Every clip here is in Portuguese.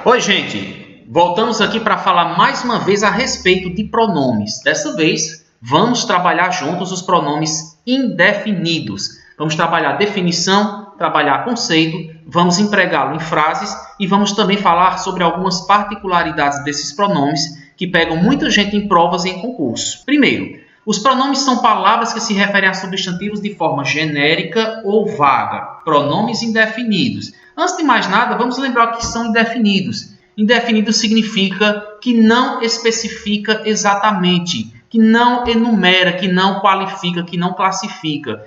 Oi, gente! Voltamos aqui para falar mais uma vez a respeito de pronomes. Dessa vez, vamos trabalhar juntos os pronomes indefinidos. Vamos trabalhar definição, trabalhar conceito, vamos empregá-lo em frases e vamos também falar sobre algumas particularidades desses pronomes que pegam muita gente em provas e em concurso. Primeiro, os pronomes são palavras que se referem a substantivos de forma genérica ou vaga. Pronomes indefinidos. Antes de mais nada, vamos lembrar que são indefinidos. Indefinido significa que não especifica exatamente, que não enumera, que não qualifica, que não classifica.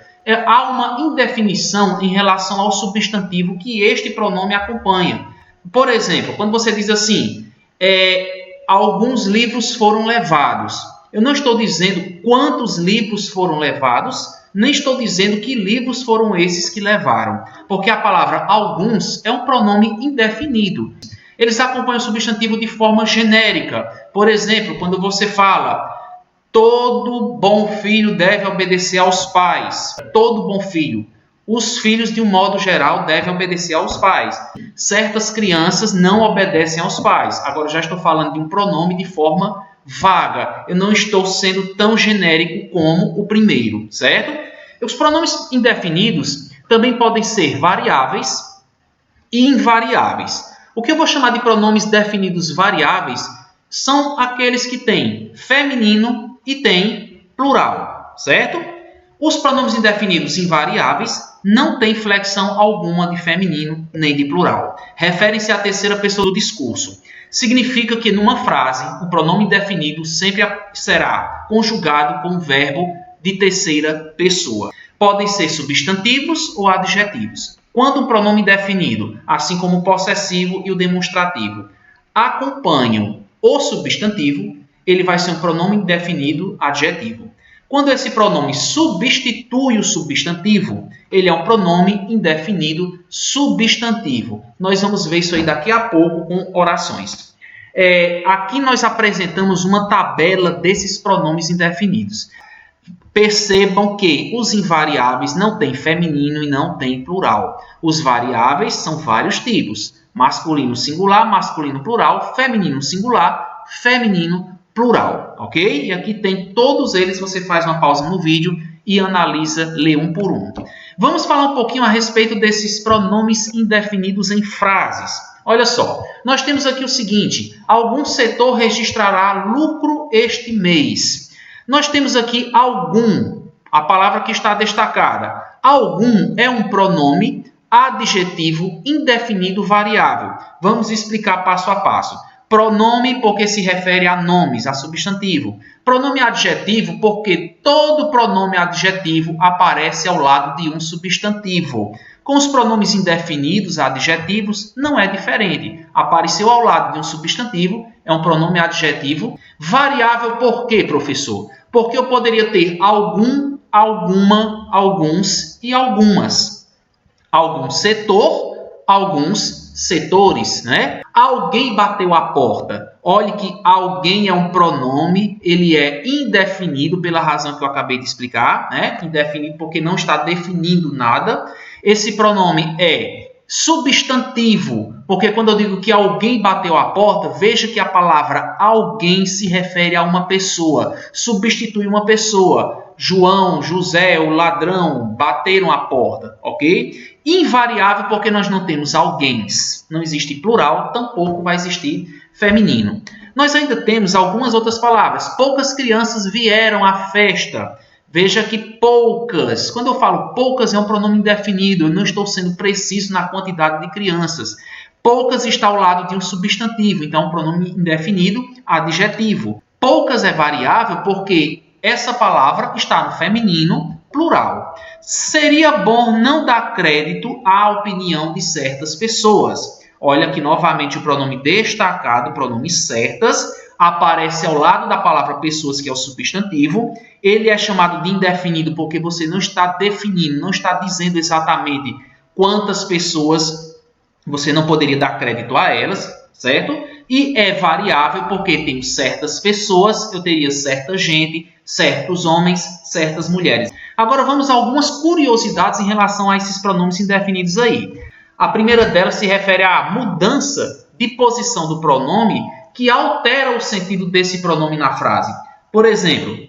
Há uma indefinição em relação ao substantivo que este pronome acompanha. Por exemplo, quando você diz assim, alguns livros foram levados. Eu não estou dizendo quantos livros foram levados, nem estou dizendo que livros foram esses que levaram, porque a palavra alguns é um pronome indefinido. Eles acompanham o substantivo de forma genérica. Por exemplo, quando você fala, todo bom filho deve obedecer aos pais. Todo bom filho. Os filhos, de um modo geral, devem obedecer aos pais. Certas crianças não obedecem aos pais. Agora, já estou falando de um pronome de forma vaga. Eu não estou sendo tão genérico como o primeiro, certo? Os pronomes indefinidos também podem ser variáveis e invariáveis. O que eu vou chamar de pronomes definidos variáveis são aqueles que têm feminino e têm plural, certo? Os pronomes indefinidos invariáveis não têm flexão alguma de feminino nem de plural. Referem-se à terceira pessoa do discurso. Significa que numa frase, o pronome indefinido sempre será conjugado com um verbo de terceira pessoa. Podem ser substantivos ou adjetivos. Quando um pronome indefinido, assim como o possessivo e o demonstrativo, acompanham o substantivo, ele vai ser um pronome indefinido adjetivo. Quando esse pronome substitui o substantivo, ele é um pronome indefinido substantivo. Nós vamos ver isso aí daqui a pouco com orações. Aqui nós apresentamos uma tabela desses pronomes indefinidos. Percebam que os invariáveis não têm feminino e não têm plural. Os variáveis são vários tipos. Masculino singular, masculino plural, feminino singular, feminino plural, ok? E aqui tem todos eles, você faz uma pausa no vídeo e analisa, lê um por um. Vamos falar um pouquinho a respeito desses pronomes indefinidos em frases. Olha só, nós temos aqui o seguinte, algum setor registrará lucro este mês. Nós temos aqui algum, a palavra que está destacada. Algum é um pronome adjetivo indefinido variável. Vamos explicar passo a passo. Pronome porque se refere a nomes, a substantivo. Pronome adjetivo porque todo pronome adjetivo aparece ao lado de um substantivo. Com os pronomes indefinidos, adjetivos, não é diferente. Apareceu ao lado de um substantivo, é um pronome adjetivo. Variável por quê, professor? Porque eu poderia ter algum, alguma, alguns e algumas. Algum setor, alguns setores, né? Alguém bateu a porta. Olhe que alguém é um pronome, ele é indefinido pela razão que eu acabei de explicar, né? Indefinido porque não está definindo nada. Esse pronome é substantivo, porque quando eu digo que alguém bateu a porta, veja que a palavra alguém se refere a uma pessoa, substitui uma pessoa. João, José, o ladrão bateram a porta, ok? Invariável porque nós não temos alguém, não existe plural, tampouco vai existir feminino. Nós ainda temos algumas outras palavras. Poucas crianças vieram à festa. Veja que poucas, quando eu falo poucas é um pronome indefinido, eu não estou sendo preciso na quantidade de crianças. Poucas está ao lado de um substantivo, então é um pronome indefinido adjetivo. Poucas é variável porque essa palavra está no feminino plural. Seria bom não dar crédito à opinião de certas pessoas. Olha aqui novamente o pronome destacado, o pronome certas, aparece ao lado da palavra pessoas, que é o substantivo. Ele é chamado de indefinido porque você não está definindo, não está dizendo exatamente quantas pessoas você não poderia dar crédito a elas, certo? E é variável porque tem certas pessoas, eu teria certa gente, certos homens, certas mulheres. Agora vamos a algumas curiosidades em relação a esses pronomes indefinidos aí. A primeira delas se refere à mudança de posição do pronome que altera o sentido desse pronome na frase. Por exemplo,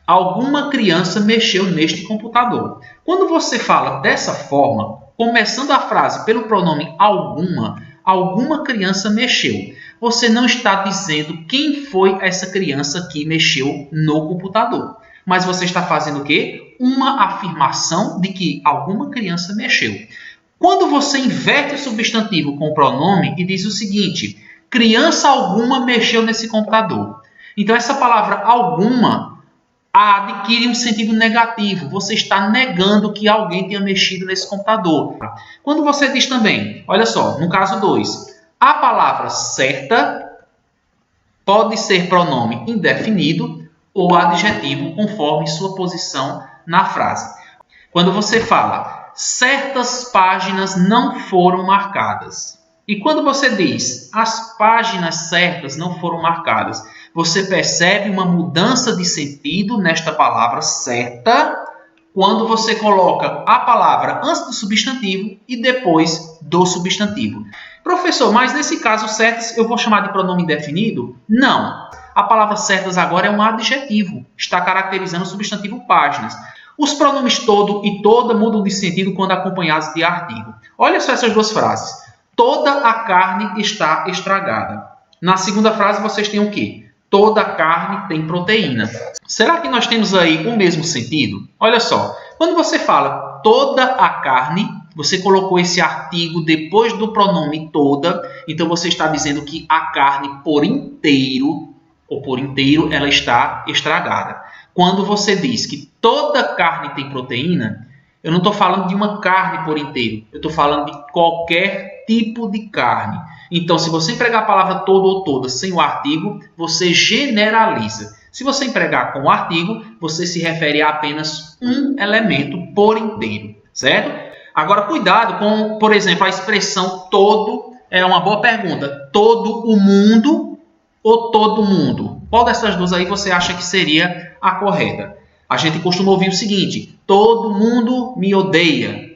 alguma criança mexeu neste computador. Quando você fala dessa forma, começando a frase pelo pronome alguma criança mexeu. Você não está dizendo quem foi essa criança que mexeu no computador. Mas você está fazendo o quê? Uma afirmação de que alguma criança mexeu. Quando você inverte o substantivo com o pronome e diz o seguinte, criança alguma mexeu nesse computador. Então, essa palavra alguma adquire um sentido negativo. Você está negando que alguém tenha mexido nesse computador. Quando você diz também, olha só, no caso 2, a palavra certa pode ser pronome indefinido ou adjetivo, conforme sua posição na frase. Quando você fala, certas páginas não foram marcadas. E quando você diz, as páginas certas não foram marcadas, você percebe uma mudança de sentido nesta palavra certa, quando você coloca a palavra antes do substantivo e depois do substantivo. Professor, mas nesse caso certas eu vou chamar de pronome indefinido? Não. A palavra certas agora é um adjetivo. Está caracterizando o substantivo páginas. Os pronomes todo e toda mudam de sentido quando acompanhados de artigo. Olha só essas duas frases. Toda a carne está estragada. Na segunda frase vocês têm o quê? Toda a carne tem proteína. Será que nós temos aí o mesmo sentido? Olha só, quando você fala toda a carne, você colocou esse artigo depois do pronome toda, então você está dizendo que a carne por inteiro ela está estragada. Quando você diz que toda carne tem proteína, eu não estou falando de uma carne por inteiro, eu estou falando de qualquer tipo de carne. Então, se você empregar a palavra todo ou toda sem o artigo, você generaliza. Se você empregar com o artigo, você se refere a apenas um elemento por inteiro, certo? Agora, cuidado com, por exemplo, a expressão todo. É uma boa pergunta. Todo o mundo ou todo mundo? Qual dessas duas aí você acha que seria a correta? A gente costuma ouvir o seguinte, todo mundo me odeia.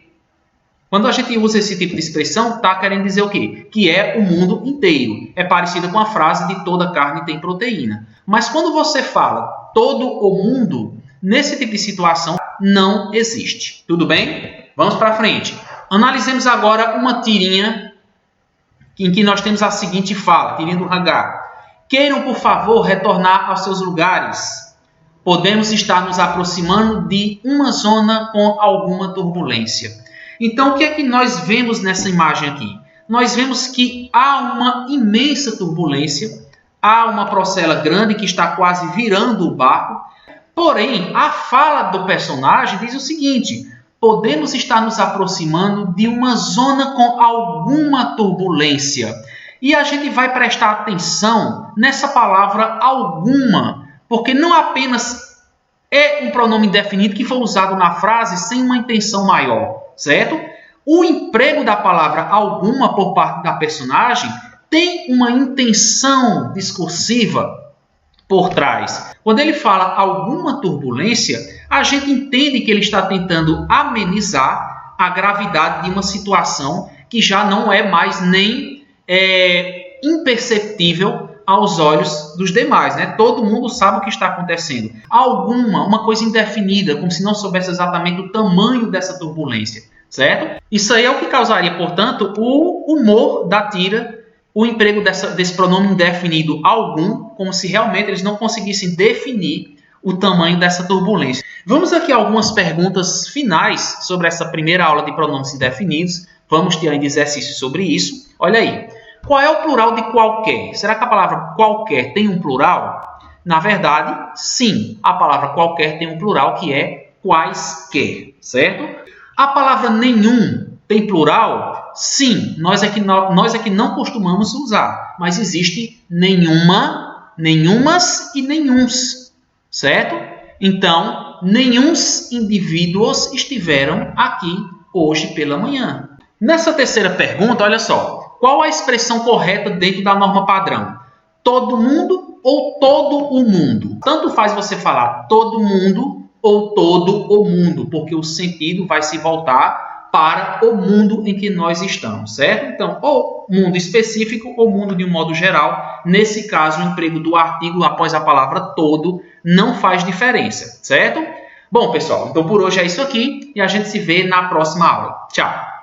Quando a gente usa esse tipo de expressão, está querendo dizer o quê? Que é o mundo inteiro. É parecida com a frase de toda carne tem proteína. Mas quando você fala todo o mundo, nesse tipo de situação não existe. Tudo bem? Vamos para frente. Analisemos agora uma tirinha em que nós temos a seguinte fala, tirinha do Hangar. Queiram, por favor, retornar aos seus lugares. Podemos estar nos aproximando de uma zona com alguma turbulência. Então, o que é que nós vemos nessa imagem aqui? Nós vemos que há uma imensa turbulência, há uma procela grande que está quase virando o barco, porém, a fala do personagem diz o seguinte, podemos estar nos aproximando de uma zona com alguma turbulência. E a gente vai prestar atenção nessa palavra alguma, porque não apenas é um pronome indefinido que foi usado na frase sem uma intenção maior, certo? O emprego da palavra alguma por parte da personagem tem uma intenção discursiva por trás. Quando ele fala alguma turbulência, a gente entende que ele está tentando amenizar a gravidade de uma situação que já não é mais nem imperceptível aos olhos dos demais, né? Todo mundo sabe o que está acontecendo. Uma coisa indefinida, como se não soubesse exatamente o tamanho dessa turbulência, certo? Isso aí é o que causaria, portanto, o humor da tira, o emprego desse pronome indefinido algum, como se realmente eles não conseguissem definir o tamanho dessa turbulência. Vamos aqui a algumas perguntas finais sobre essa primeira aula de pronomes indefinidos. Vamos ter ainda exercícios sobre isso. Olha aí. Qual é o plural de qualquer? Será que a palavra qualquer tem um plural? Na verdade, sim. A palavra qualquer tem um plural que é quaisquer, certo? A palavra nenhum tem plural? Sim. Nós é que não costumamos usar. Mas existe nenhuma, nenhumas e nenhuns, certo? Então, nenhuns indivíduos estiveram aqui hoje pela manhã. Nessa terceira pergunta, olha só. Qual a expressão correta dentro da norma padrão? Todo mundo ou todo o mundo? Tanto faz você falar todo mundo ou todo o mundo, porque o sentido vai se voltar para o mundo em que nós estamos, certo? Então, ou mundo específico ou mundo de um modo geral. Nesse caso, o emprego do artigo após a palavra todo não faz diferença, certo? Bom, pessoal, então por hoje é isso aqui e a gente se vê na próxima aula. Tchau!